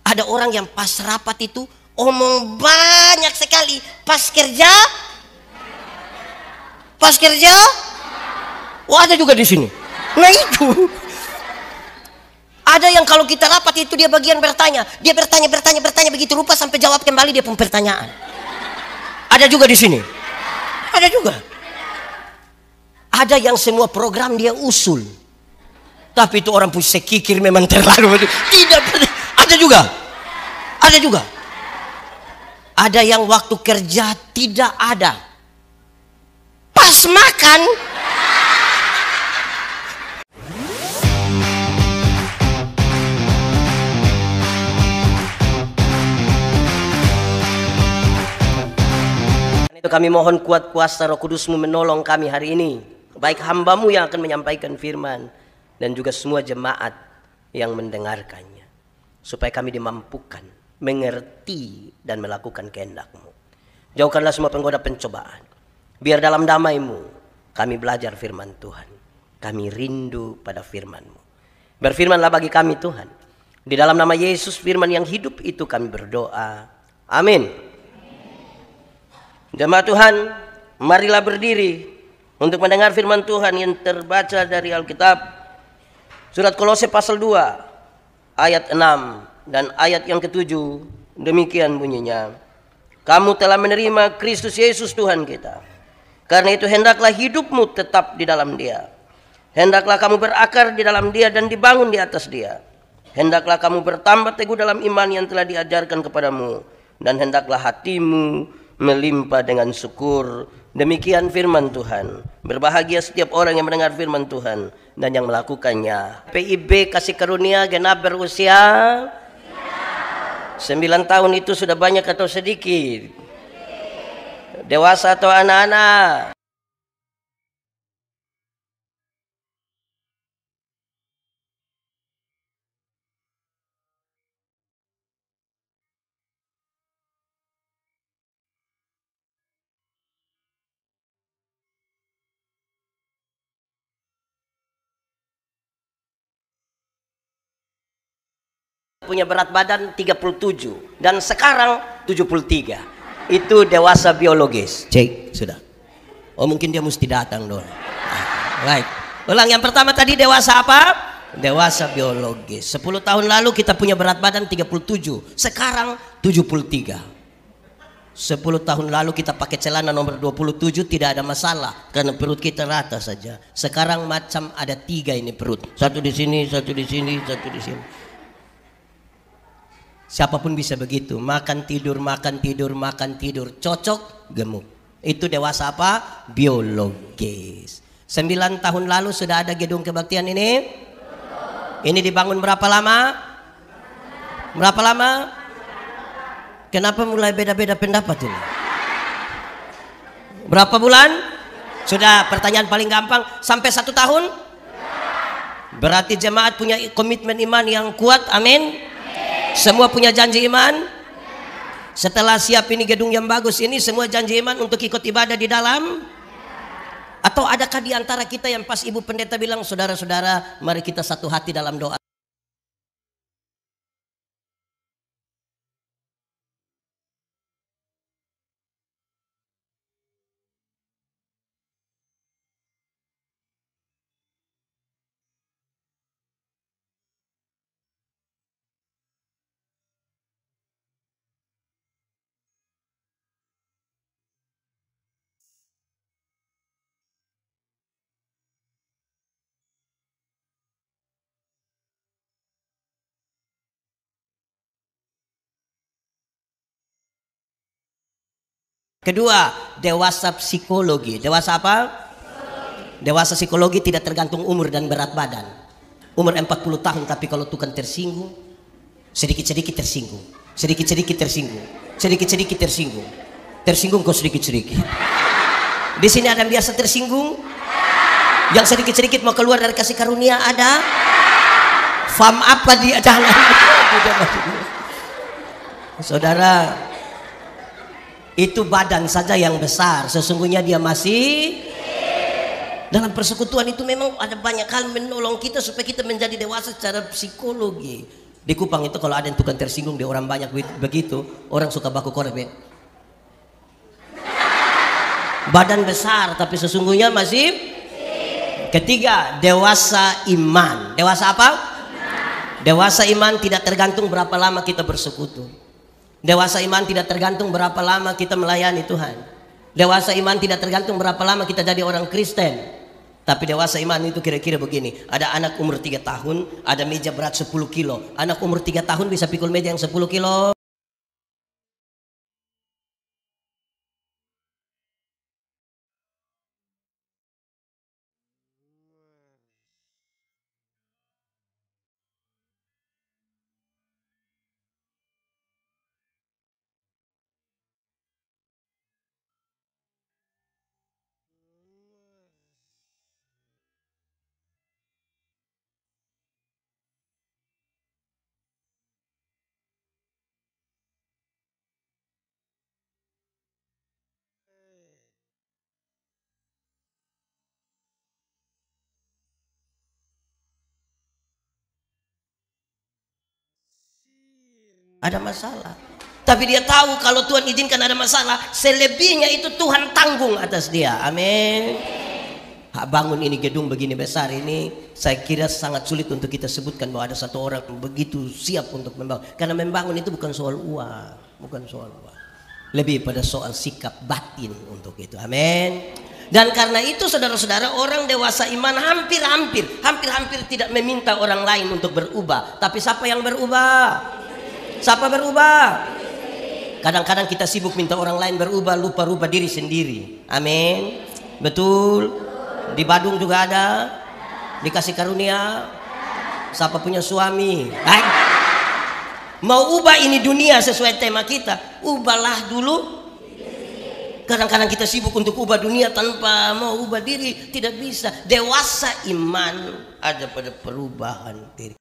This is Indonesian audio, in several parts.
Ada orang yang pas rapat itu omong banyak sekali, pas kerja, wah ada juga di sini. Nah itu, ada yang kalau kita rapat itu dia bagian bertanya, dia bertanya begitu lupa sampai jawab kembali dia pun pertanyaan. Ada juga di sini, ada juga. Ada yang semua program dia usul, tapi itu orang pusing kikir memang terlalu. Tidak, ada juga. Ada yang waktu kerja tidak ada, pas makan itu. Kami mohon kuat kuasa Roh Kudus-Mu menolong kami hari ini, baik hamba-Mu yang akan menyampaikan firman dan juga semua jemaat yang mendengarkannya, supaya kami dimampukan mengerti dan melakukan kehendak-Mu. Jauhkanlah semua penggoda pencobaan, biar dalam damai-Mu kami belajar firman Tuhan. Kami rindu pada firman-Mu. Berfirmanlah bagi kami Tuhan, di dalam nama Yesus firman yang hidup itu kami berdoa, amin. Jemaat Tuhan, marilah berdiri untuk mendengar firman Tuhan yang terbaca dari Alkitab, surat Kolose pasal 2 ayat 6 dan ayat yang ke-7. Demikian bunyinya, kamu telah menerima Kristus Yesus Tuhan kita, karena itu hendaklah hidupmu tetap di dalam Dia. Hendaklah kamu berakar di dalam Dia dan dibangun di atas Dia. Hendaklah kamu bertambah teguh dalam iman yang telah diajarkan kepadamu, dan hendaklah hatimu melimpah dengan syukur. Demikian firman Tuhan. Berbahagia setiap orang yang mendengar firman Tuhan dan yang melakukannya. PIB kasih karunia genap berusia 9 tahun itu sudah banyak atau sedikit? Dewasa atau anak-anak? Punya berat badan 37 dan sekarang 73. Itu dewasa biologis. Cek sudah. Oh mungkin dia mesti datang dong. Baik. Ulang yang pertama tadi, dewasa apa? Dewasa biologis. 10 tahun lalu kita punya berat badan 37. Sekarang 73. 10 tahun lalu kita pakai celana nomor 27 tidak ada masalah karena perut kita rata saja. Sekarang macam ada 3 ini perut. Satu di sini, satu di sini, satu di sini. Siapapun bisa begitu, makan tidur, cocok, gemuk. Itu dewasa apa? Biologis. 9 tahun lalu sudah ada gedung kebaktian ini. Ini dibangun berapa lama? Berapa lama? Kenapa mulai beda-beda pendapat ini? Berapa bulan? Sudah, pertanyaan paling gampang. Sampai 1 tahun? Berarti jemaat punya komitmen iman yang kuat, amin. Semua punya janji iman. Setelah siap ini gedung yang bagus ini, semua janji iman untuk ikut ibadah di dalam. Atau adakah di antara kita yang pas ibu pendeta bilang, saudara-saudara mari kita satu hati dalam doa. Kedua, dewasa psikologi. Dewasa apa? Dewasa psikologi tidak tergantung umur dan berat badan. Umur 40 tahun tapi kalau tukang tersinggung, sedikit-sedikit tersinggung, sedikit-sedikit tersinggung, sedikit-sedikit tersinggung, tersinggung kok sedikit-sedikit. Di sini ada yang biasa tersinggung, yang sedikit-sedikit mau keluar dari kasih karunia ada. Fam apa dia? Jangan. Saudara, itu badan saja yang besar, sesungguhnya dia masih dalam persekutuan. Itu memang ada banyak hal menolong kita supaya kita menjadi dewasa secara psikologi. Di Kupang itu kalau ada yang tukang tersinggung di orang banyak begitu, orang suka baku korek. Badan besar tapi sesungguhnya masih. Ketiga, dewasa iman. Dewasa apa? Dewasa iman tidak tergantung berapa lama kita bersekutu. Dewasa iman tidak tergantung berapa lama kita melayani Tuhan. Dewasa iman tidak tergantung berapa lama kita jadi orang Kristen. Tapi dewasa iman itu kira-kira begini. Ada anak umur 3 tahun, ada meja berat 10 kilo. Anak umur 3 tahun bisa pikul meja yang 10 kilo. Ada masalah. Tapi dia tahu kalau Tuhan izinkan ada masalah, selebihnya itu Tuhan tanggung atas dia. Amin. Hak bangun ini gedung begini besar ini, saya kira sangat sulit untuk kita sebutkan bahwa ada satu orang begitu siap untuk membangun. Karena membangun itu bukan soal uang, bukan soal uang. Lebih pada soal sikap batin untuk itu. Amin. Dan karena itu saudara-saudara, orang dewasa iman hampir-hampir tidak meminta orang lain untuk berubah. Tapi siapa yang berubah? Siapa berubah? Kadang-kadang kita sibuk minta orang lain berubah, lupa rubah diri sendiri. Amin. Betul. Di Badung juga ada. Dikasih karunia. Siapa punya suami? Mau ubah ini dunia sesuai tema kita, ubahlah dulu. Kadang-kadang kita sibuk untuk ubah dunia tanpa mau ubah diri, tidak bisa. Dewasa iman ada pada perubahan diri.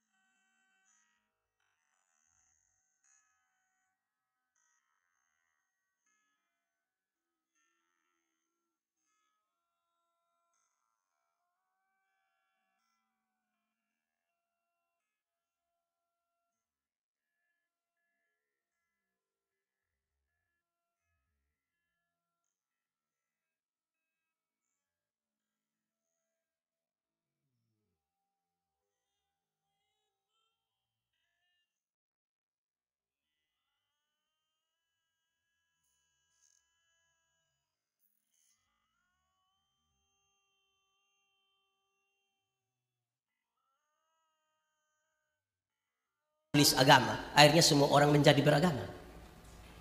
Agama, akhirnya semua orang menjadi beragama.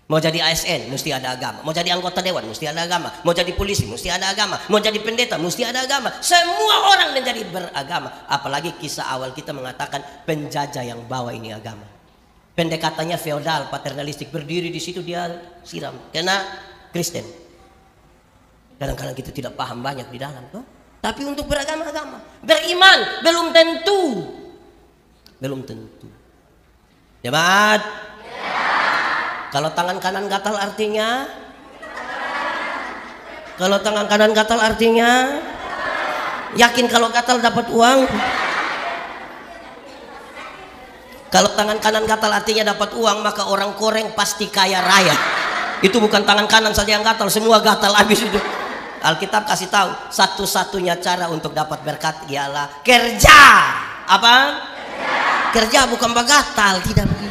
Mau jadi ASN mesti ada agama, mau jadi anggota dewan mesti ada agama, mau jadi polisi mesti ada agama, mau jadi pendeta mesti ada agama. Semua orang menjadi beragama. Apalagi kisah awal kita mengatakan penjajah yang bawa ini agama. Pendekatannya feodal, paternalistik, berdiri di situ dia siram karena Kristen. Kadang-kadang kita tidak paham banyak di dalam tuh. Tapi untuk beragama-agama, beriman belum tentu. Belum tentu. Jemaat, kalau tangan kanan gatal artinya, kalau tangan kanan gatal artinya, yakin kalau gatal dapat uang. Kalau tangan kanan gatal artinya dapat uang, maka orang Koreng pasti kaya raya. Itu bukan tangan kanan saja yang gatal, semua gatal habis itu. Alkitab kasih tahu, satu-satunya cara untuk dapat berkat ialah kerja. Apa? Kerja, bukan bagatal, tidak begitu.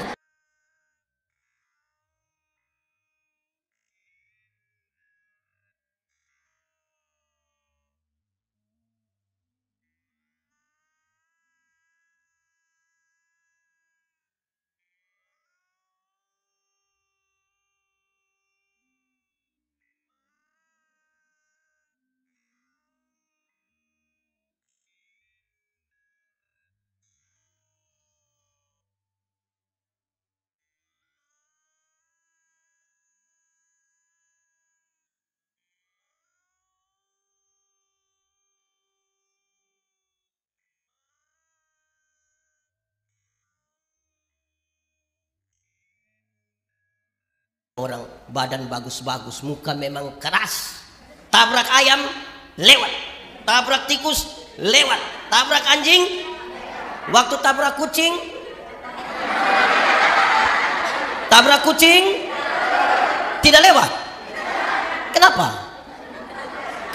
Orang badan bagus-bagus, muka memang keras. Tabrak ayam lewat, tabrak tikus lewat, tabrak anjing, waktu tabrak kucing Tabrak kucing? Tidak lewat. Kenapa?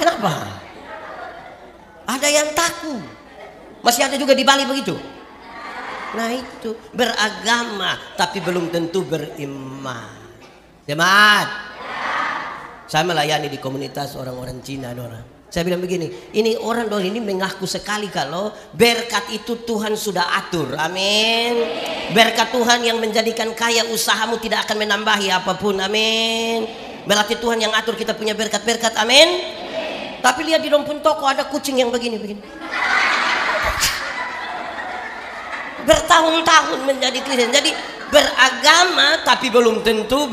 Kenapa? Ada yang takut. Masih ada juga di Bali begitu. Nah itu, beragama tapi belum tentu beriman. Jemaat, saya melayani di komunitas orang-orang Cina, Dora. Saya bilang begini, ini orang Dora ini mengaku sekali kalau berkat itu Tuhan sudah atur. Amin. Berkat Tuhan yang menjadikan kaya usahamu tidak akan menambahi apapun. Amin. Berarti Tuhan yang atur kita punya berkat-berkat. Amin. Tapi lihat di dompet toko ada kucing yang begini-begini. Bertahun-tahun menjadi Kristen. Jadi beragama tapi belum tentu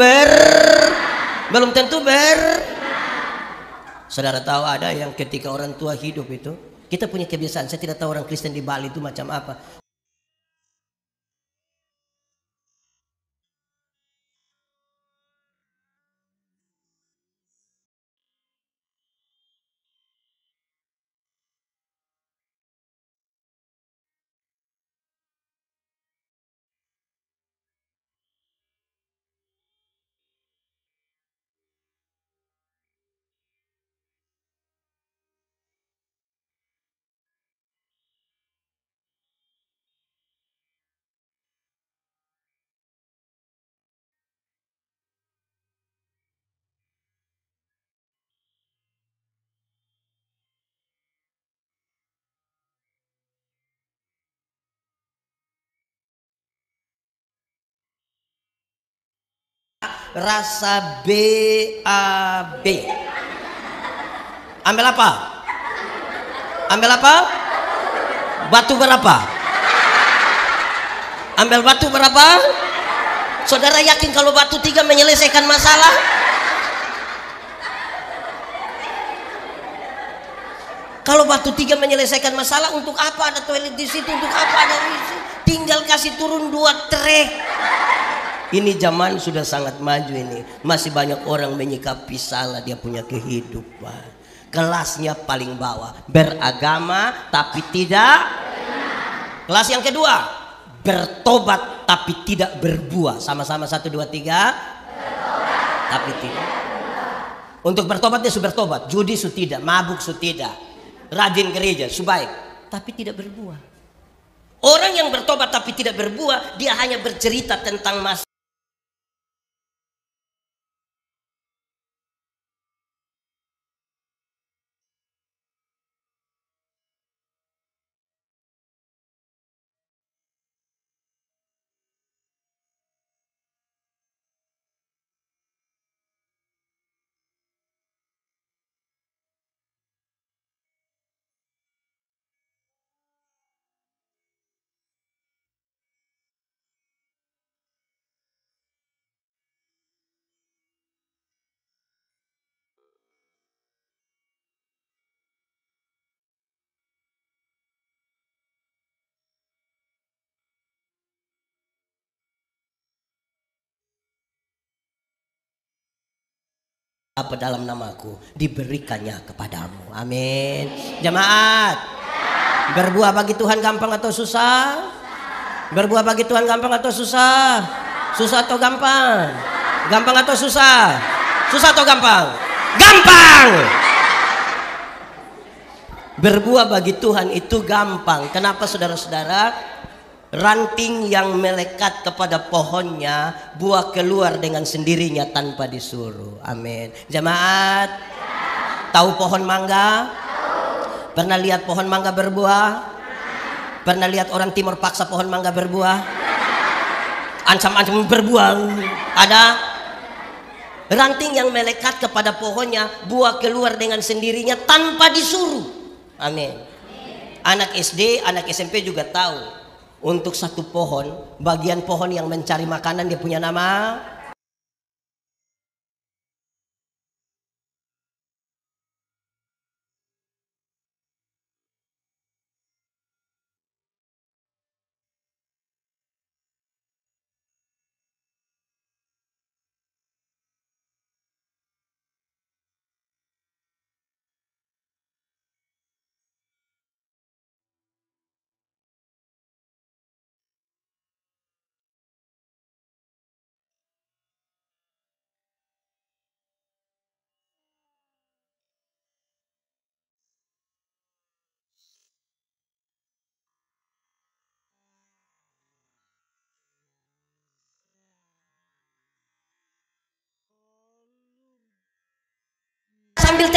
Saudara tahu ada yang ketika orang tua hidup itu, kita punya kebiasaan. Saya tidak tahu orang Kristen di Bali itu macam apa. Rasa BAB. Ambil apa? Ambil apa? Batu berapa? Ambil batu berapa? Saudara yakin kalau batu 3 menyelesaikan masalah? Kalau batu 3 menyelesaikan masalah, untuk apa ada toilet di situ? Untuk apa ada di situ? Tinggal kasih turun 2 trek. Ini zaman sudah sangat maju ini. Masih banyak orang menyikapi salah dia punya kehidupan. Kelasnya paling bawah. Beragama tapi tidak. Kelas yang kedua, bertobat tapi tidak berbuah. Sama-sama 1, 2, 3. Bertobat tapi tidak. Untuk bertobat dia sudah bertobat. Judi sudah tidak, mabuk sudah tidak, rajin gereja sudah baik, tapi tidak berbuah. Orang yang bertobat tapi tidak berbuah, dia hanya bercerita tentang masa. Apa dalam namaku diberikannya kepadamu. Amin. Jemaat, berbuah bagi Tuhan gampang atau susah? Berbuah bagi Tuhan gampang atau susah? Susah atau gampang? Gampang atau susah? Susah atau gampang? Gampang. Berbuah bagi Tuhan itu gampang. Kenapa saudara-saudara? Ranting yang melekat kepada pohonnya, buah keluar dengan sendirinya tanpa disuruh. Amin. Jemaat, tahu pohon mangga? Pernah lihat pohon mangga berbuah? Pernah lihat orang timur paksa pohon mangga berbuah? Ancam-ancam berbuah. Ada ranting yang melekat kepada pohonnya, buah keluar dengan sendirinya tanpa disuruh. Amin. Anak SD, anak SMP juga tahu. Untuk satu pohon, bagian pohon yang mencari makanan dia punya nama.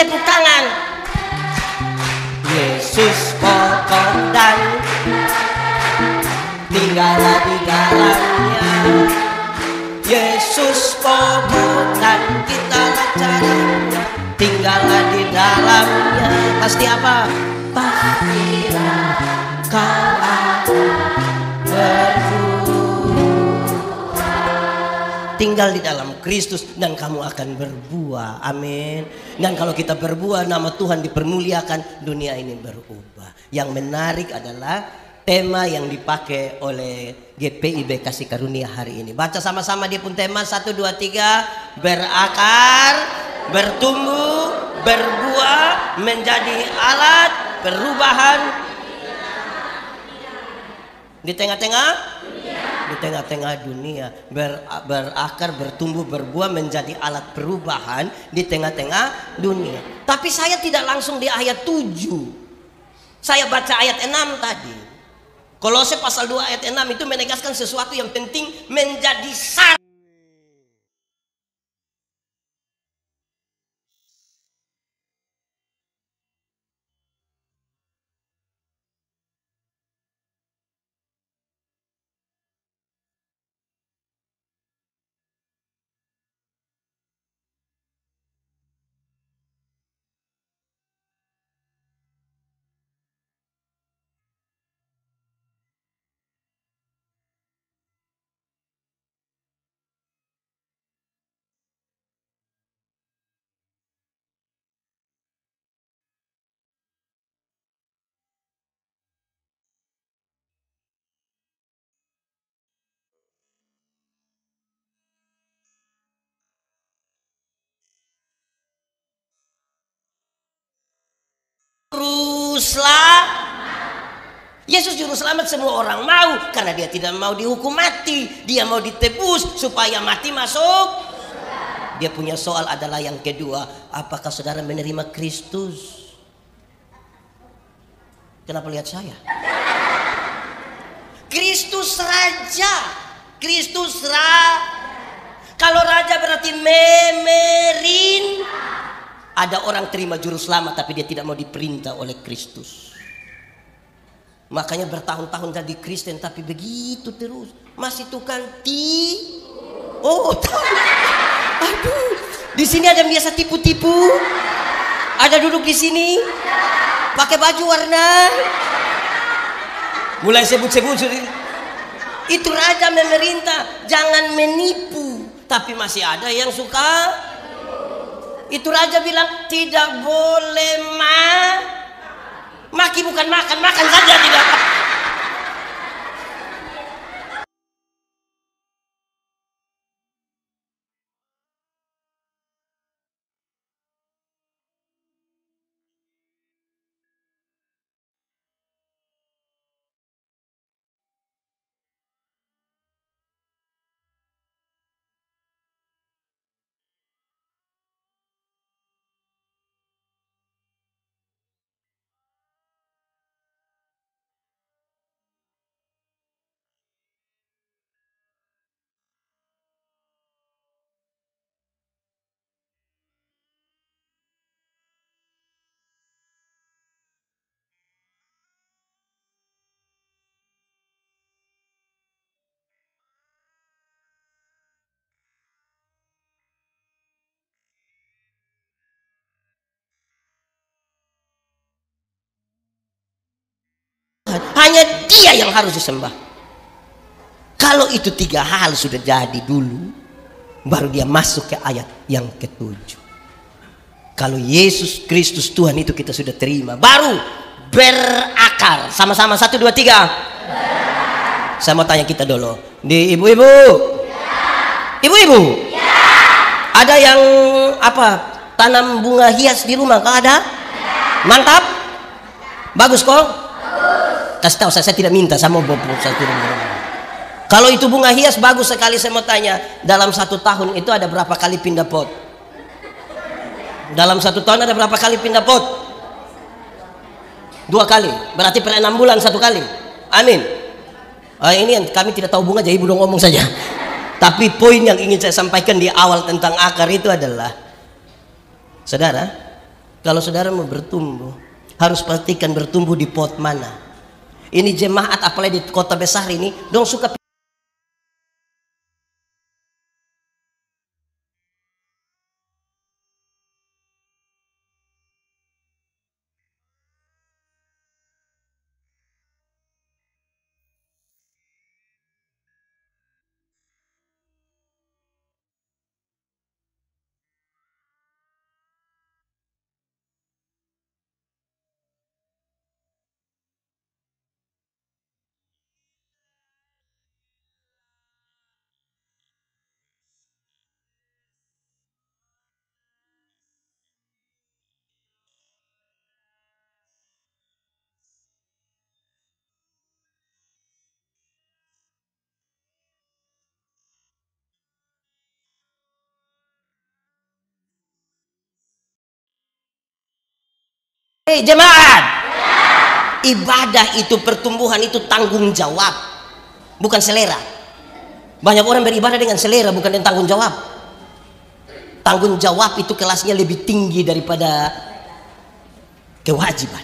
tepuk tangan. Yesus pokok dan tinggallah di dalamnya. Yesus pokok dan kita caranya, tinggallah di dalamnya. Pasti apa? Pastilah kau akan berbuah. Tinggal di dalam Kristus dan kamu akan berbuah. Amin. Dan kalau kita berbuah, nama Tuhan dipermuliakan, dunia ini berubah. Yang menarik adalah tema yang dipakai oleh GPIB Kasih Karunia hari ini. Baca sama-sama dia pun tema 1, 2, 3. Berakar, bertumbuh, berbuah, menjadi alat perubahan di tengah-tengah dunia. Berakar, bertumbuh, berbuah, menjadi alat perubahan di tengah-tengah dunia. Tapi saya tidak langsung di ayat 7. Saya baca ayat 6 tadi. Kolose pasal 2 ayat 6 itu menegaskan sesuatu yang penting menjadi syarat. Yesus juru selamat semua orang mau, karena dia tidak mau dihukum mati, dia mau ditebus supaya mati masuk. Dia punya soal adalah yang kedua, apakah saudara menerima Kristus? Kenapa lihat saya? Kristus Raja, Kristus Kalau Raja berarti memerin. Ada orang terima juru selamat tapi dia tidak mau diperintah oleh Kristus. Makanya bertahun-tahun jadi Kristen tapi begitu terus. Masih tukang Oh, tahu. Aduh, di sini ada yang biasa tipu-tipu. Ada duduk di sini, pakai baju warna. Mulai sebut-sebut. Itu raja memerintah, jangan menipu. Tapi masih ada yang suka. Itu raja bilang tidak boleh maki bukan makan, makan saja tidak. Hanya dia yang harus disembah. Kalau itu tiga hal sudah jadi dulu, baru dia masuk ke ayat yang ketujuh. Kalau Yesus Kristus Tuhan itu kita sudah terima, baru berakar. Sama-sama 1, 2, 3. Saya mau tanya kita dulu, di ibu-ibu, ibu-ibu, ada yang tanam bunga hias di rumah? Kau ada? Mantap, bagus kok. Kasih tahu saya tidak minta, saya mau bawa satu rumah. Kalau itu bunga hias bagus sekali. Saya mau tanya, dalam 1 tahun itu ada berapa kali pindah pot? Dalam 1 tahun ada berapa kali pindah pot? 2 kali. Berarti per 6 bulan 1 kali. Amin. Ini yang kami tidak tahu bunga, jadi ibu dong ngomong saja. Tapi poin yang ingin saya sampaikan di awal tentang akar itu adalah, saudara, Kalau saudara mau bertumbuh, harus pastikan bertumbuh di pot mana. Ini jemaat apalagi di kota besar ini, dong suka jemaat. Ibadah itu, pertumbuhan itu tanggung jawab, bukan selera. Banyak orang beribadah dengan selera, bukan dengan tanggung jawab. Tanggung jawab itu kelasnya lebih tinggi daripada kewajiban.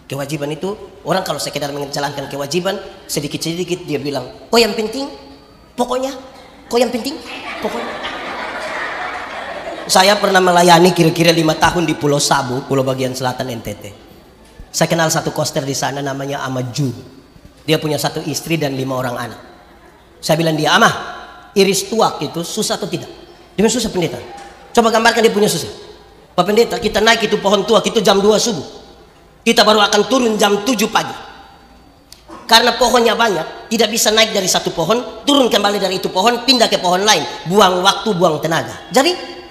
Kewajiban itu orang kalau sekedar menjalankan kewajiban sedikit-sedikit dia bilang, "Kok yang penting? Pokoknya, kok yang penting? Pokoknya." Saya pernah melayani kira-kira 5 tahun di Pulau Sabu, Pulau bagian selatan NTT. Saya kenal satu koster di sana namanya Amaju. Dia punya 1 istri dan 5 orang anak. Saya bilang dia, "Amah, iris tuak itu susah atau tidak?" Dia bilang, "Susah pendeta." Coba gambarkan dia punya susah. "Pak pendeta, kita naik itu pohon tuak itu jam 2 subuh. Kita baru akan turun jam 7 pagi. Karena pohonnya banyak, tidak bisa naik dari satu pohon, turun kembali dari itu pohon, pindah ke pohon lain. Buang waktu, buang tenaga. Jadi,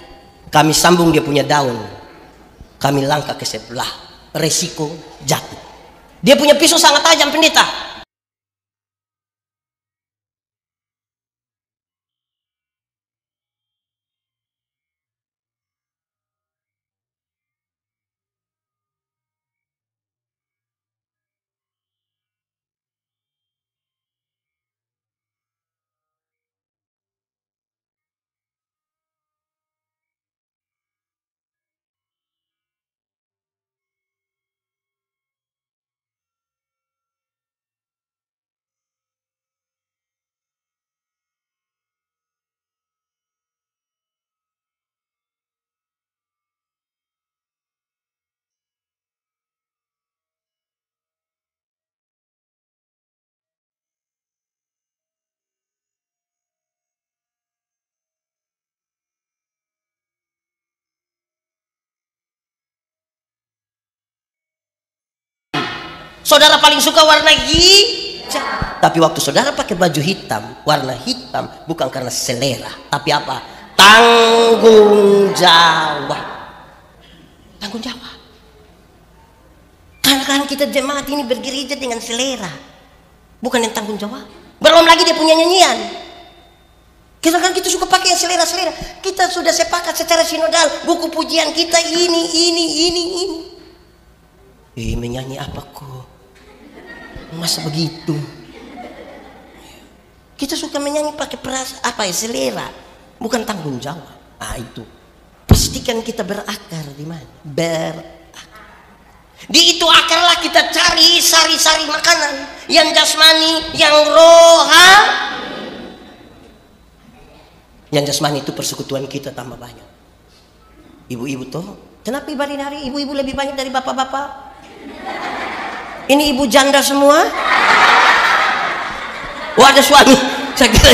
kami sambung dia punya daun. Kami langkah ke sebelah. Resiko jatuh. Dia punya pisau sangat tajam pendeta. Saudara paling suka warna hijau. Tapi waktu saudara pakai baju hitam, warna hitam bukan karena selera, tapi apa? Tanggung jawab. Tanggung jawab. Karena kan kita jemaat ini bergereja dengan selera, bukan yang tanggung jawab. Belum lagi dia punya nyanyian. Kita kan kita suka pakai yang selera-selera. Kita sudah sepakat secara sinodal, buku pujian kita ini. Menyanyi apa kok? Masa begitu? Kita suka menyanyi pakai selera, bukan tanggung jawab. Itu pastikan kita berakar di mana? Di itu akarlah kita cari sari-sari makanan yang jasmani, yang rohani. Yang jasmani itu persekutuan kita tambah banyak. Ibu-ibu tuh, kenapa ibadah hari ibu-ibu lebih banyak dari bapak-bapak? Ini ibu janda semua. Wah, ada suami. Saya kira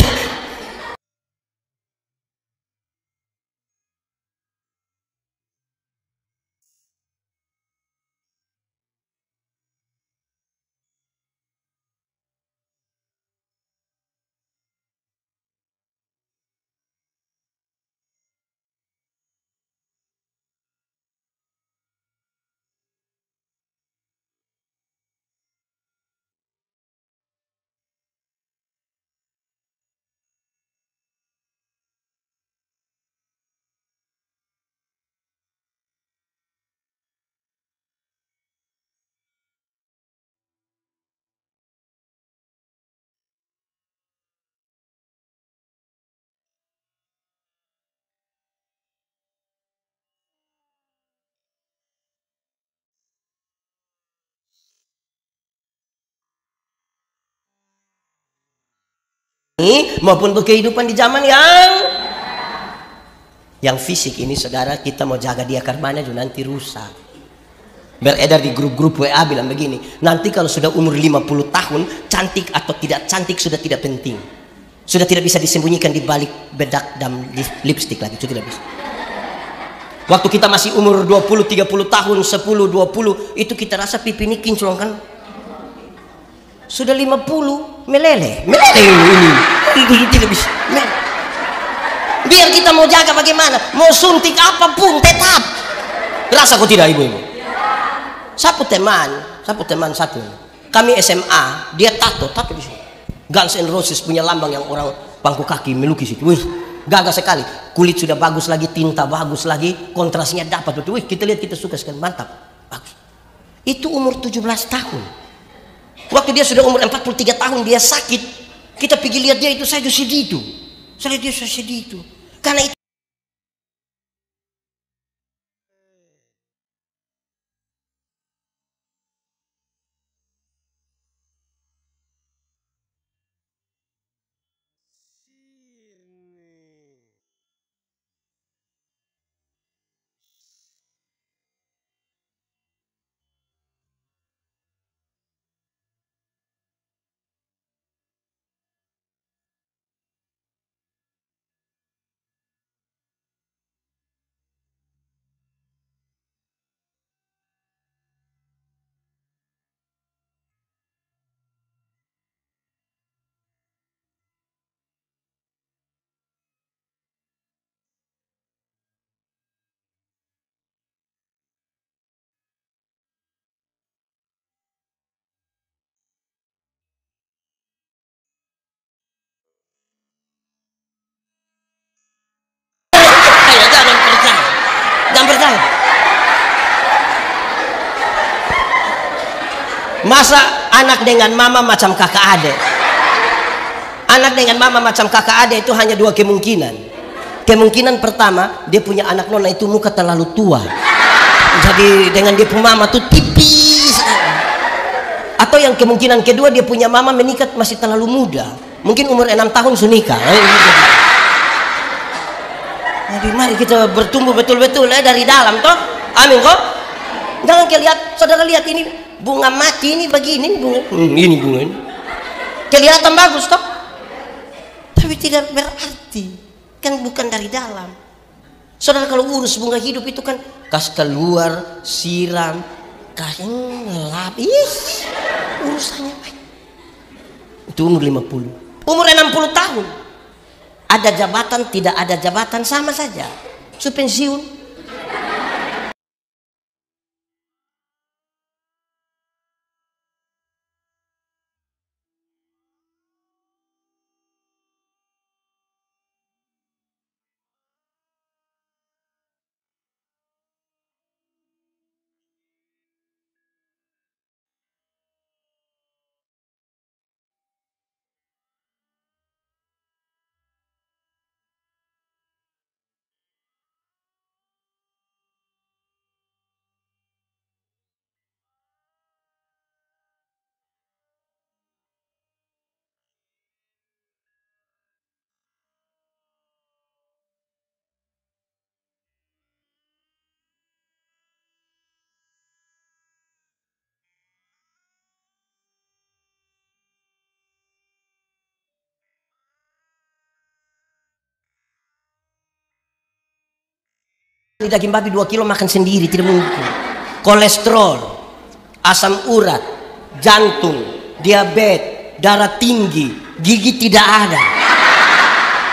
maupun kehidupan di zaman yang fisik ini, saudara, kita mau jaga dia karena juga nanti rusak. Beredar di grup-grup WA bilang begini, nanti kalau sudah umur 50 tahun, cantik atau tidak cantik sudah tidak penting, sudah tidak bisa disembunyikan di balik bedak dan lipstik lagi, itu tidak bisa. Waktu kita masih umur 20, 30 tahun, 10, 20, itu kita rasa pipi ini kinclong kan. Sudah 50, meleleh ini tidak bisa. Biar kita mau jaga bagaimana, mau suntik apapun tetap. Rasa kok tidak ibu-ibu? Sapu teman satu. Kami SMA, dia tato di sini. Guns N' Roses punya lambang yang orang pangku kaki melukis itu. Wih, gagah sekali. Kulit sudah bagus lagi, tinta bagus lagi, kontrasnya dapat. Wih, kita lihat, kita suka sekali, mantap, bagus. Itu umur 17 tahun. Waktu dia sudah umur 43 tahun, dia sakit. Kita pergi lihat dia itu, saya sedih itu. Saya lihat dia sedih itu. Karena itu jangan percaya. Masa anak dengan mama macam kakak adik? Anak dengan mama macam kakak adik itu hanya dua kemungkinan. Kemungkinan pertama, dia punya anak nona itu muka terlalu tua, jadi dengan dia punya mama tuh tipis. Atau yang kemungkinan kedua, dia punya mama menikah masih terlalu muda, mungkin umur 6 tahun sudah nikah. Jadi mari kita bertumbuh betul-betul dari dalam toh. Amin kok. Jangan lihat, saudara lihat ini bunga mati ini begini bunga. Ini bunga ini. Kelihatan bagus toh. Tapi tidak berarti, kan bukan dari dalam. Saudara kalau urus bunga hidup itu kan kas keluar, siram, kasih lap. Urusannya baik. Itu umur 50. Umur 60 tahun. Ada jabatan, tidak ada jabatan, sama saja. Su pensiun. Daging babi 2 kilo makan sendiri tidak mungkin. Kolesterol, asam urat, jantung, diabetes, darah tinggi, gigi tidak ada.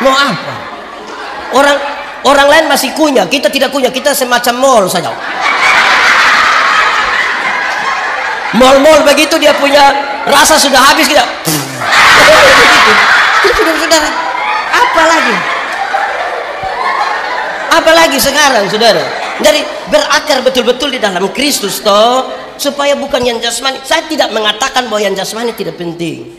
Mau apa? Orang lain masih kunyah, kita tidak kunyah, kita semacam mall saja. Mall begitu dia punya rasa sudah habis kita. Saudara, apa lagi? Apalagi sekarang, saudara. Jadi berakar betul-betul di dalam Kristus toh, supaya bukan yang jasmani. Saya tidak mengatakan bahwa yang jasmani tidak penting.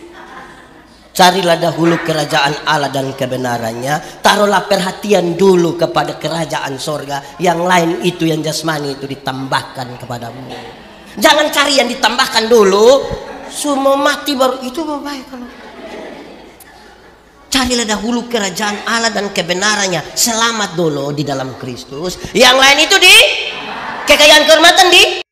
Carilah dahulu kerajaan Allah dan kebenarannya, taruhlah perhatian dulu kepada kerajaan sorga. Yang lain itu yang jasmani itu ditambahkan kepadamu. Jangan cari yang ditambahkan dulu, semua mati baru itu baik kalau. Carilah dahulu kerajaan Allah dan kebenarannya. Selamat dulu di dalam Kristus. Yang lain itu di kekayaan kehormatan di.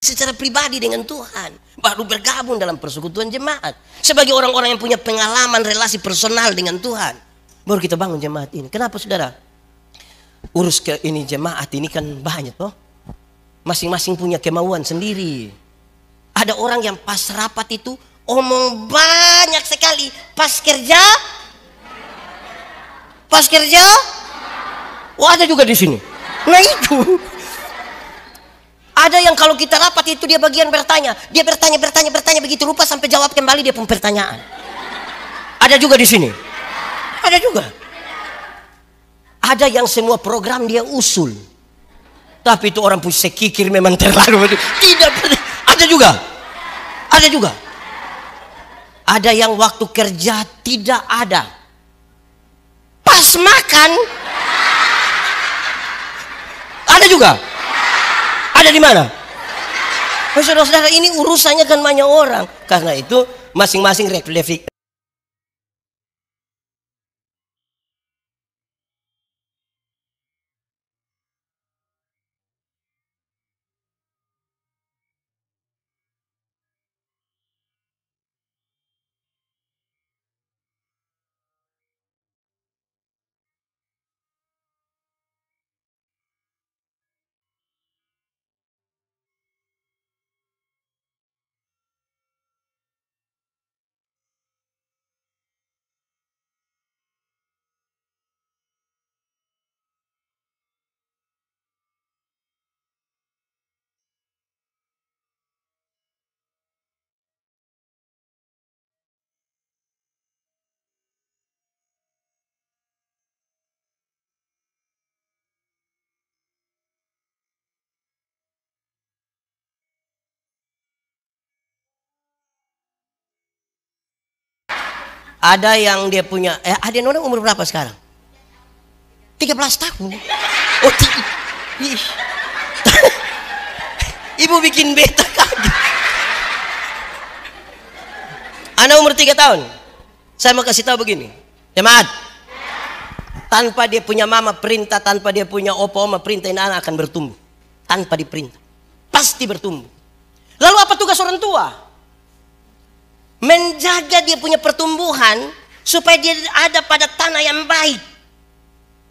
Secara pribadi dengan Tuhan, baru bergabung dalam persekutuan jemaat. Sebagai orang-orang yang punya pengalaman relasi personal dengan Tuhan, baru kita bangun jemaat ini. Kenapa saudara? Urus ke ini jemaat ini kan banyak toh. Masing-masing punya kemauan sendiri. Ada orang yang pas rapat itu omong banyak sekali. Pas kerja, oh ada juga di sini. Nah itu. Ada yang kalau kita rapat itu dia bagian bertanya. Dia bertanya begitu lupa sampai jawab kembali dia pun pertanyaan. Ada juga di sini. Ada juga. Ada yang semua program dia usul. Tapi itu orang punya sekikir memang terlalu. Tidak. Ada juga. Ada juga. Ada yang waktu kerja tidak ada. Pas makan. Ada juga. Ada di mana? Saudara-saudara, ini urusannya kan banyak orang. Karena itu masing-masing refleksi. Ada yang dia punya, ada yang orang umur berapa sekarang? 13 tahun. Oh, ibu bikin beta kaget. Anak umur 3 tahun. Saya mau kasih tahu begini, jemaat. Tanpa dia punya mama perintah, tanpa dia punya opa oma perintah, ini anak akan bertumbuh. Tanpa diperintah, pasti bertumbuh. Lalu apa tugas orang tua? Menjaga dia punya pertumbuhan supaya dia ada pada tanah yang baik.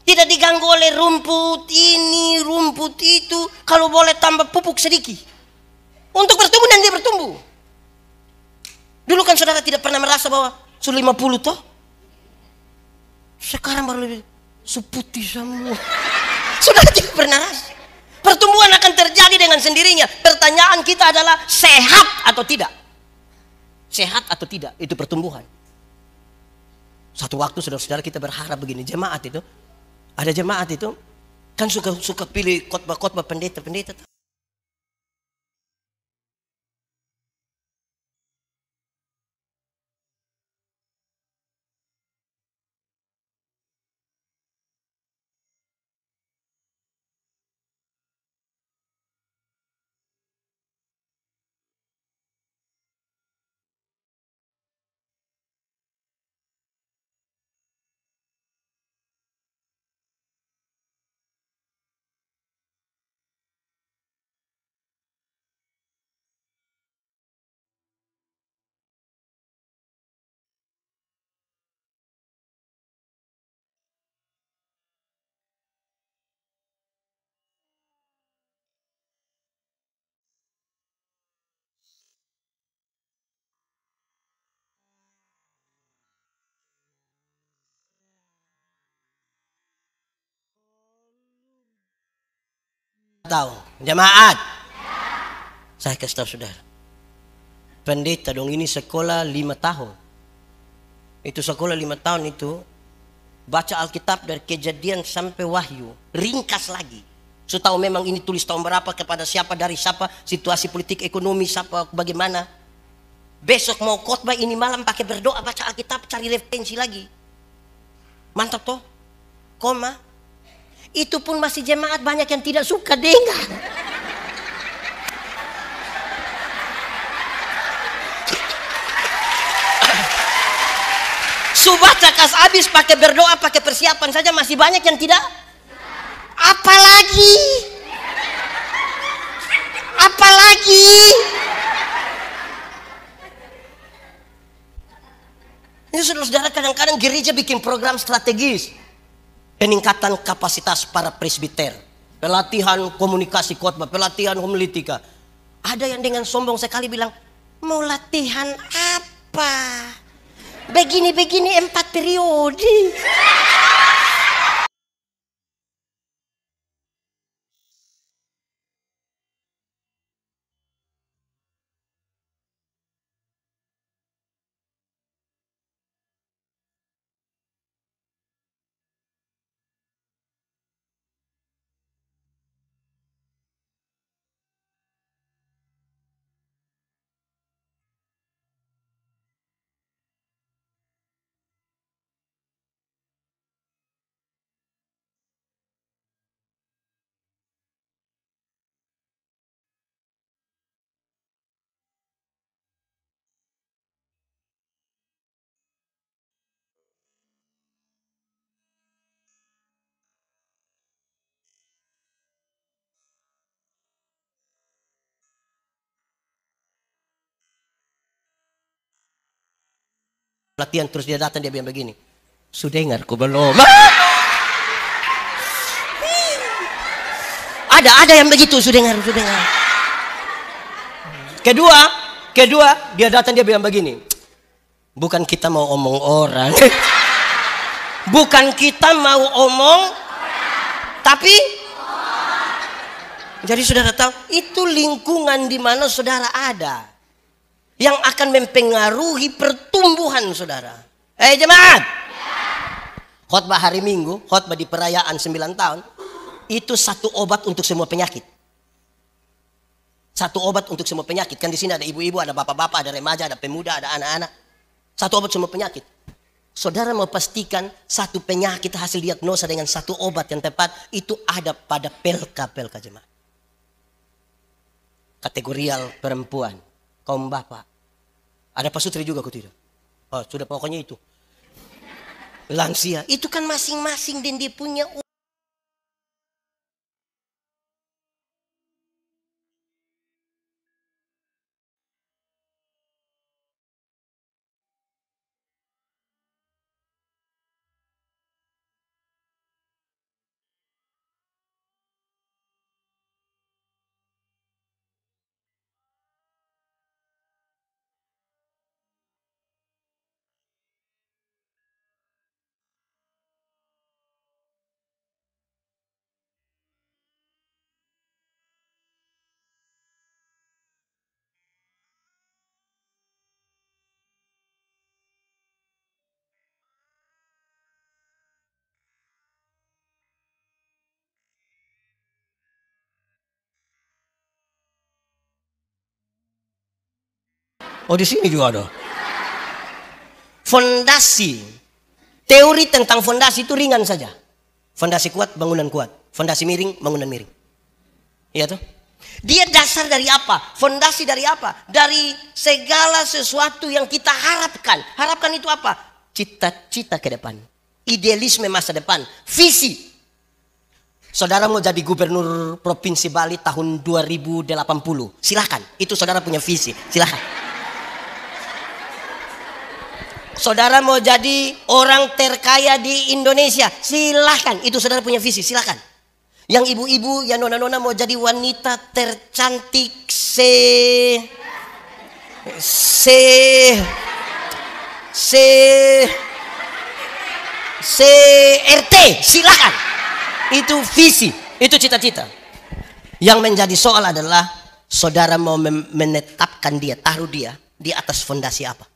Tidak diganggu oleh rumput ini, rumput itu. Kalau boleh tambah pupuk sedikit. Untuk bertumbuh dan dia bertumbuh. Dulu kan saudara tidak pernah merasa bahwa sudah 50 toh. Sekarang baru lebih seputih semua. Saudara tidak pernah rasa. Pertumbuhan akan terjadi dengan sendirinya. Pertanyaan kita adalah sehat atau tidak. Sehat atau tidak, itu pertumbuhan. Satu waktu saudara-saudara kita berharap begini, jemaat itu, ada jemaat itu kan suka pilih khotbah-khotbah pendeta-pendeta. tahu? Jemaat. Saya kasih tahu saudara. Pendeta dong ini sekolah 5 tahun. Itu sekolah 5 tahun itu baca Alkitab dari Kejadian sampai Wahyu, ringkas lagi. So tahu memang ini tulis tahun berapa, kepada siapa, dari siapa, situasi politik ekonomi siapa, bagaimana. Besok mau khotbah ini malam pakai berdoa, baca Alkitab, cari referensi lagi. Mantap toh? Koma. Itu pun masih jemaat banyak yang tidak suka dengar. Baca kas habis pakai berdoa, pakai persiapan saja masih banyak yang tidak. Apalagi ini saudara-saudara, kadang-kadang gereja bikin program strategis peningkatan kapasitas para presbiter, pelatihan komunikasi khotbah, pelatihan homiletika. Ada yang dengan sombong sekali bilang, mau latihan apa? Begini-begini 4 periode. Latihan terus dia datang, dia bilang begini, sudah dengar ku belum? Ada yang begitu, sudah dengar. Kedua dia datang, dia bilang begini, bukan kita mau omong orang, bukan kita mau omong, tapi jadi saudara tahu itu lingkungan di mana saudara ada yang akan mempengaruhi pertumbuhan saudara. Jemaat. Khotbah hari Minggu, khotbah di perayaan 9 tahun, itu satu obat untuk semua penyakit. Satu obat untuk semua penyakit. Kan di sini ada ibu-ibu, ada bapak-bapak, ada remaja, ada pemuda, ada anak-anak. Satu obat semua penyakit. Saudara mau pastikan satu penyakit hasil diagnosa dengan satu obat yang tepat itu ada pada pelka jemaat. Kategorial perempuan, kaum bapak. Ada pasutri juga aku tidak. Oh, sudah pokoknya itu. Lansia, itu kan masing-masing dan dia punya. Oh, di sini juga ada. Fondasi. Teori tentang fondasi itu ringan saja. Fondasi kuat, bangunan kuat. Fondasi miring, bangunan miring. Iya tuh. Dia dasar dari apa? Fondasi dari apa? Dari segala sesuatu yang kita harapkan. Harapkan itu apa? Cita-cita ke depan. Idealisme masa depan. Visi. Saudara mau jadi gubernur Provinsi Bali tahun 2080. Silahkan. Itu saudara punya visi. Silahkan. Saudara mau jadi orang terkaya di Indonesia, silahkan. Itu saudara punya visi, silahkan. Yang ibu-ibu, yang nona-nona mau jadi wanita tercantik CRT, silahkan. Itu visi, itu cita-cita. Yang menjadi soal adalah saudara mau menetapkan dia, taruh dia di atas fondasi apa?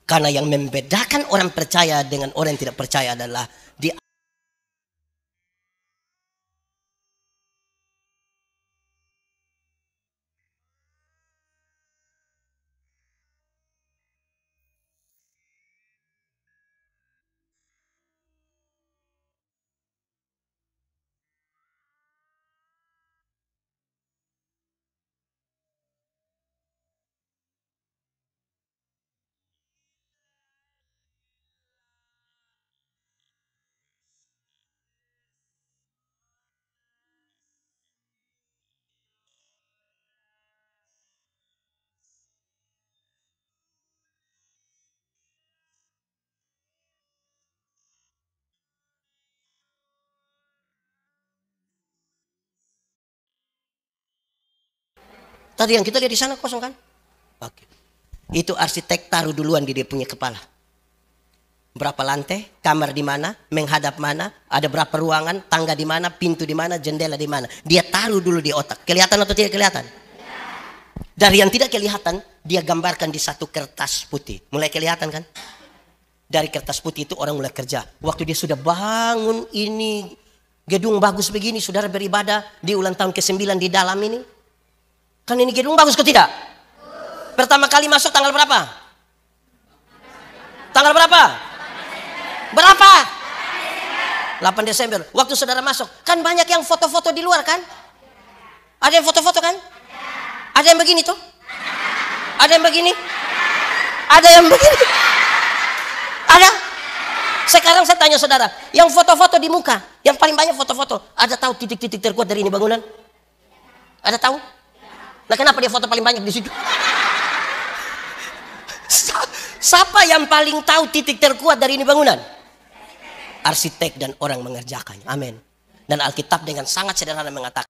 Karena yang membedakan orang percaya dengan orang yang tidak percaya adalah di tadi yang kita lihat di sana kosong kan? Oke. Itu arsitek taruh duluan di dia punya kepala. Berapa lantai, kamar di mana, menghadap mana, ada berapa ruangan, tangga di mana, pintu di mana, jendela di mana. Dia taruh dulu di otak. Kelihatan atau tidak kelihatan? Dari yang tidak kelihatan, dia gambarkan di satu kertas putih. Mulai kelihatan kan? Dari kertas putih itu orang mulai kerja. Waktu dia sudah bangun ini gedung bagus begini, saudara beribadah di ulang tahun ke-9 di dalam ini. Kan ini gedung bagus kok tidak? Pertama kali masuk tanggal berapa? Tanggal berapa? Berapa? 8 Desember. Waktu saudara masuk, kan banyak yang foto-foto di luar kan? Ada yang foto-foto kan? Ada yang begini tuh? Ada yang begini? Ada yang begini? Ada? Sekarang saya tanya saudara, yang foto-foto di muka, yang paling banyak foto-foto, ada tahu titik-titik terkuat dari ini bangunan? Ada tahu? Nah, kenapa dia foto paling banyak di situ? Siapa yang paling tahu titik terkuat dari ini bangunan? Arsitek dan orang mengerjakannya. Amin. Dan Alkitab dengan sangat sederhana mengatakan,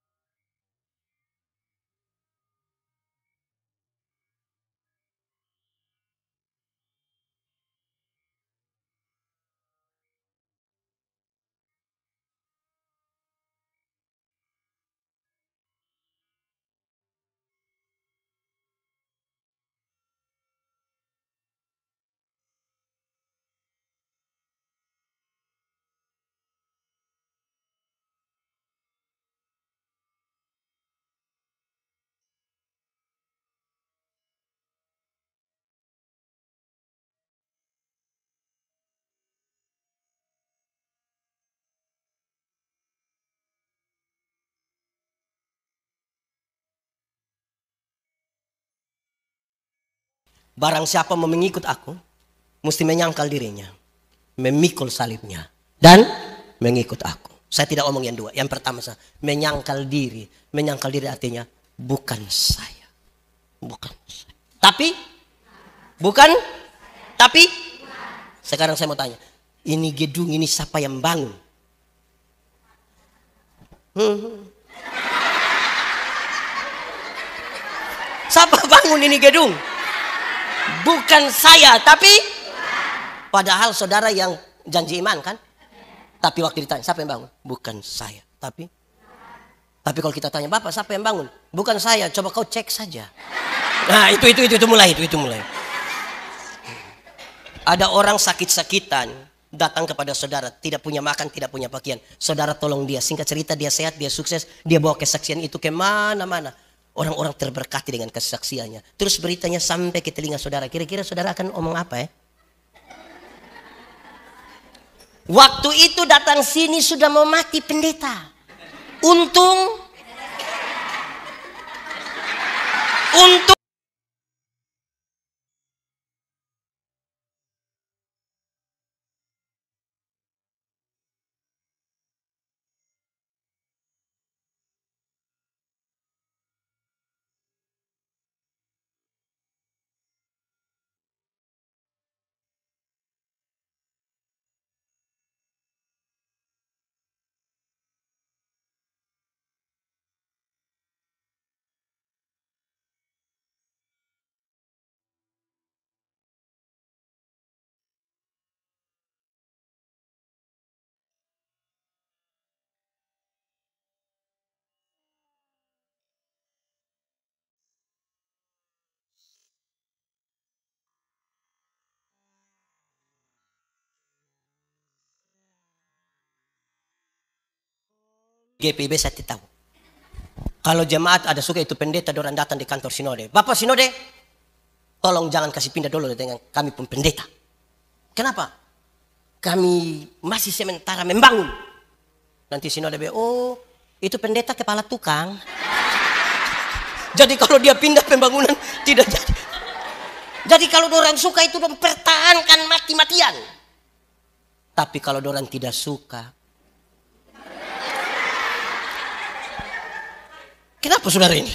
barang siapa mau mengikut aku, mesti menyangkal dirinya, memikul salibnya, dan mengikut aku. Saya tidak omong yang dua. Yang pertama saya menyangkal diri. Menyangkal diri artinya bukan saya. Bukan saya. Tapi sekarang saya mau tanya, ini gedung ini siapa yang bangun? Siapa bangun ini gedung? Bukan saya, tapi padahal saudara yang janji iman kan? Tapi waktu ditanya, siapa yang bangun? Bukan saya, tapi kalau kita tanya, Bapak siapa yang bangun? Bukan saya, coba kau cek saja. Nah, itu mulai. Ada orang sakit-sakitan datang kepada saudara, tidak punya makan, tidak punya pakaian. Saudara tolong dia, singkat cerita dia sehat, dia sukses, dia bawa kesaksian itu ke mana-mana. Orang-orang terberkati dengan kesaksiannya. Terus beritanya sampai ke telinga saudara. Kira-kira saudara akan omong apa ya? Waktu itu datang sini sudah mau mati pendeta. Untung GPIB saya tidak tahu. Kalau jemaat ada suka itu pendeta, dorang datang di kantor sinode. Bapak sinode, tolong jangan kasih pindah dulu dengan kami pun pendeta. Kenapa? Kami masih sementara membangun. Nanti sinode bilang, oh itu pendeta kepala tukang. Jadi kalau dia pindah pembangunan tidak jadi. Jadi kalau dorang suka itu dorang pertahankan mati-matian. Tapi kalau dorang tidak suka, kenapa saudara ini?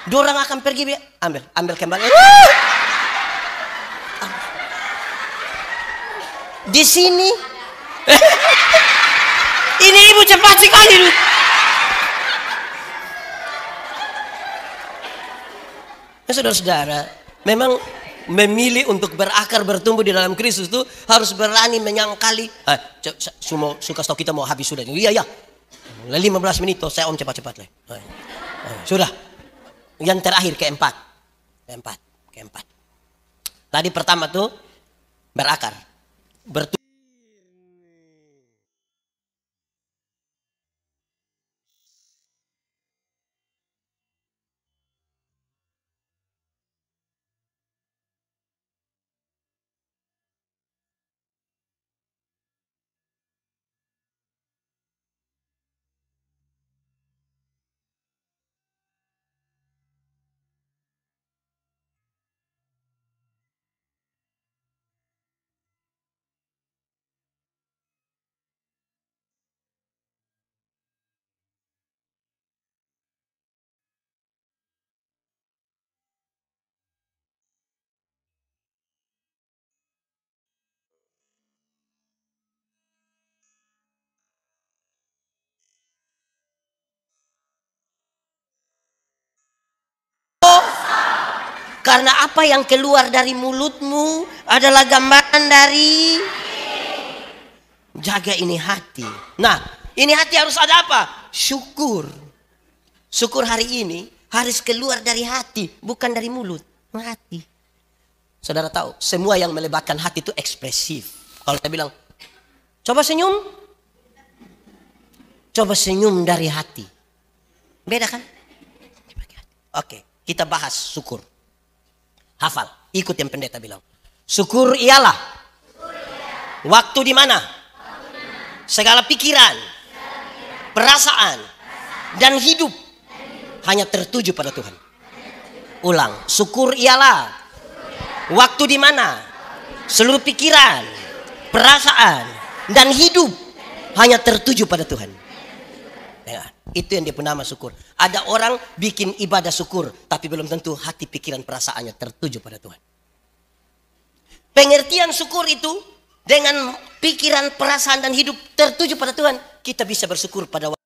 Dorang akan pergi, ambil kembali. Di sini, ini ibu cepat sekali. Ya, saudara-saudara, memang memilih untuk berakar bertumbuh di dalam Kristus itu harus berani menyangkali. Suka stok kita mau habis sudah. Iya. 15 menit saya cepat-cepat lah. Sudah. Yang terakhir keempat. Tadi pertama tuh berakar. Karena apa yang keluar dari mulutmu adalah gambaran dari jaga ini hati. Nah, ini hati harus ada apa? Syukur. Syukur hari ini harus keluar dari hati, bukan dari mulut. Hati. Saudara tahu, semua yang melibatkan hati itu ekspresif. Kalau saya bilang, coba senyum. Coba senyum dari hati. Beda kan? Oke, kita bahas syukur. Hafal, ikut yang pendeta bilang. Syukur ialah waktu di mana segala pikiran, perasaan, dan hidup hanya tertuju pada Tuhan. Ulang, syukur ialah waktu di mana seluruh pikiran, perasaan, dan hidup hanya tertuju pada Tuhan. Ya, itu yang dia pun nama syukur. Ada orang bikin ibadah syukur, tapi belum tentu hati, pikiran, perasaannya tertuju pada Tuhan. Pengertian syukur itu dengan pikiran, perasaan, dan hidup tertuju pada Tuhan, kita bisa bersyukur pada waktu.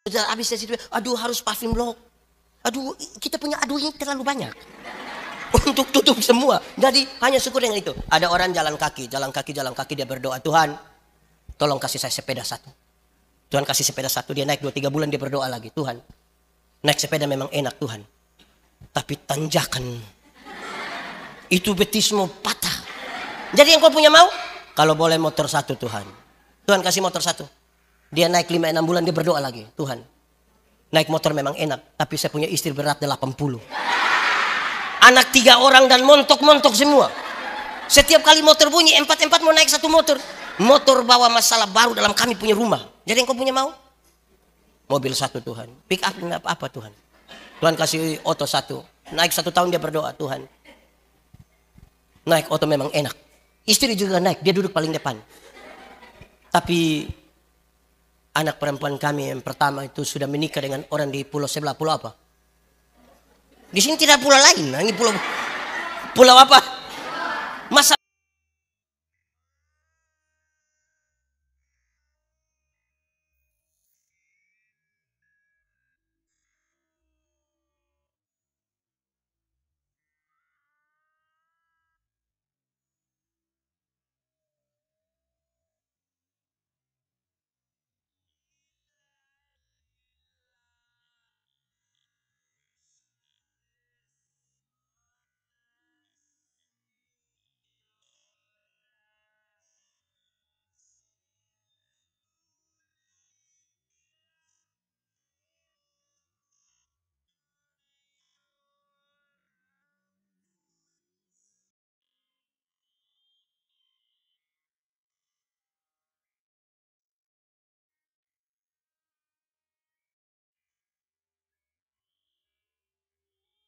Sudah habis dari situ, aduh harus parfum lock. Aduh, kita punya aduh ini terlalu banyak. Untuk tutup semua. Jadi hanya syukur dengan itu. Ada orang jalan kaki dia berdoa, Tuhan, tolong kasih saya sepeda satu. Tuhan kasih sepeda satu, dia naik 2-3 bulan dia berdoa lagi, Tuhan, naik sepeda memang enak Tuhan, tapi tanjakan itu betismu patah. Jadi yang kau punya mau, kalau boleh motor satu Tuhan. Tuhan kasih motor satu. Dia naik 5-6 bulan dia berdoa lagi, Tuhan, naik motor memang enak, tapi saya punya istri berat 80. Anak 3 orang dan montok-montok semua. Setiap kali motor bunyi, 4 mau naik satu motor. Motor bawa masalah baru dalam kami punya rumah. Jadi yang kau punya mau? Mobil satu Tuhan. Pick up apa Tuhan. Tuhan kasih oto satu. Naik 1 tahun dia berdoa, Tuhan. Naik oto memang enak. Istri juga naik, dia duduk paling depan. Tapi anak perempuan kami yang pertama itu sudah menikah dengan orang di pulau sebelah. Pulau apa? Di sini tidak pulau lain. Ini pulau apa? Masa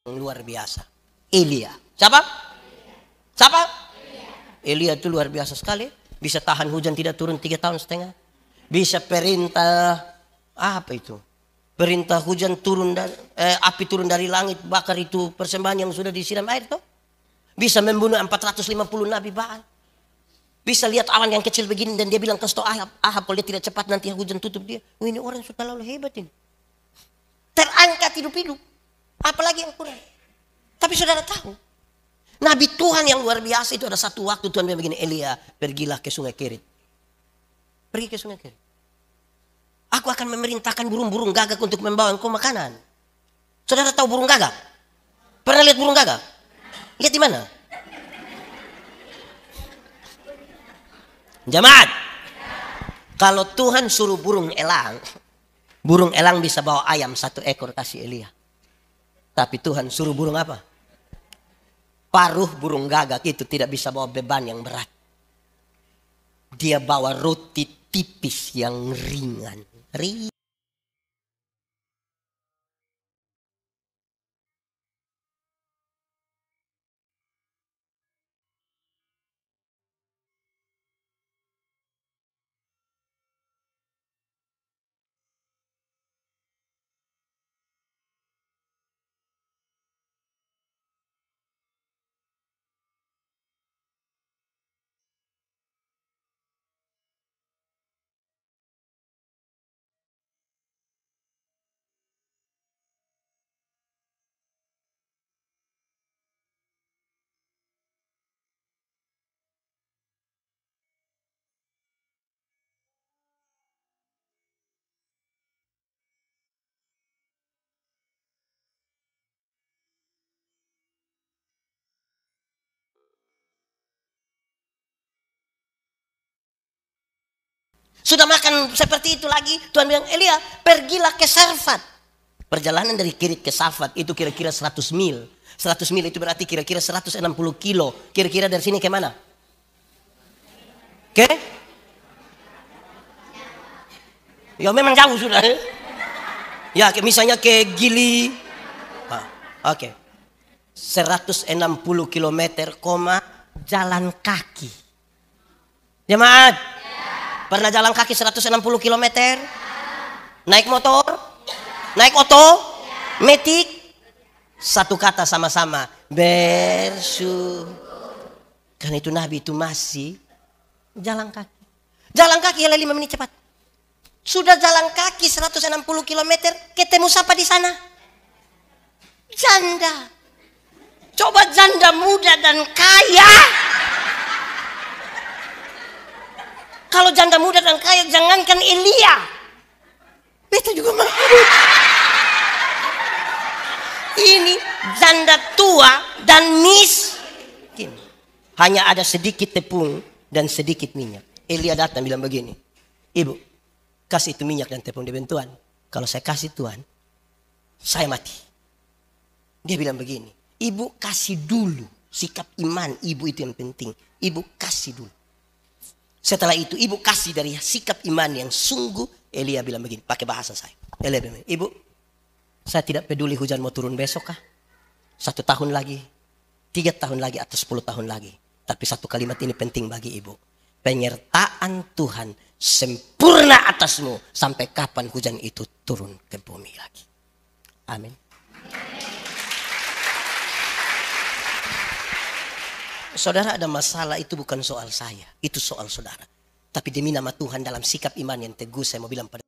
luar biasa. Elia. Siapa? Siapa? Elia itu luar biasa sekali. Bisa tahan hujan tidak turun 3,5 tahun. Bisa perintah apa itu? Perintah hujan turun dan api turun dari langit bakar itu persembahan yang sudah disiram air tuh. Bisa membunuh 450 nabi Baal. Bisa lihat awan yang kecil begini dan dia bilang ke Ahab kalau dia tidak cepat nanti hujan tutup dia. Oh, ini orang sudah lalu hebat ini. Terangkat hidup-hidup. Apalagi yang kurang. Tapi saudara tahu, Nabi Tuhan yang luar biasa itu ada satu waktu Tuhan bilang begini, Elia, pergilah ke sungai Kerit. Pergi ke sungai Kerit. Aku akan memerintahkan burung-burung gagak untuk membawa engkau makanan. Saudara tahu burung gagak? Pernah lihat burung gagak? Lihat di mana? Jemaat, kalau Tuhan suruh burung elang bisa bawa ayam 1 ekor kasih Elia. Tapi Tuhan suruh burung apa? Paruh burung gagak itu tidak bisa bawa beban yang berat. Dia bawa roti tipis yang ringan. Sudah makan seperti itu lagi, Tuhan bilang, Elia, pergilah ke Sarfat. Perjalanan dari Kerit ke Sarfat itu kira-kira 100 mil. 100 mil itu berarti kira-kira 160 kilo. Kira-kira dari sini ke mana? Ke? Ya memang jauh sudah. Ya misalnya ke Gili. Oke. 160 kilometer, jalan kaki. Jemaat. Pernah jalan kaki 160 km? Naik motor? Naik oto? Metik? Satu kata sama-sama. Bersyukur. Karena itu Nabi itu masih jalan kaki. Jalan kaki hanya 5 menit cepat. Sudah jalan kaki 160 km, ketemu siapa di sana? Janda. Coba janda muda dan kaya. Kalau janda muda dan kaya, jangankan Elia, beta juga mau. Ini janda tua dan miskin. Hanya ada sedikit tepung dan sedikit minyak. Elia datang bilang begini, Ibu, kasih itu minyak dan tepung di Tuhan. Kalau saya kasih Tuhan, saya mati. Dia bilang begini, Ibu kasih dulu. Sikap iman ibu itu yang penting. Ibu kasih dulu. Setelah itu ibu kasih dari sikap iman yang sungguh. Elia bilang begini, pakai bahasa saya. Elia bilang, Ibu, saya tidak peduli hujan mau turun besok kah? 1 tahun lagi, 3 tahun lagi, atau 10 tahun lagi. Tapi satu kalimat ini penting bagi ibu. Penyertaan Tuhan sempurna atasmu sampai kapan hujan itu turun ke bumi lagi. Amin. Saudara, ada masalah itu bukan soal saya, itu soal saudara. Tapi demi nama Tuhan dalam sikap iman yang teguh, saya mau bilang pada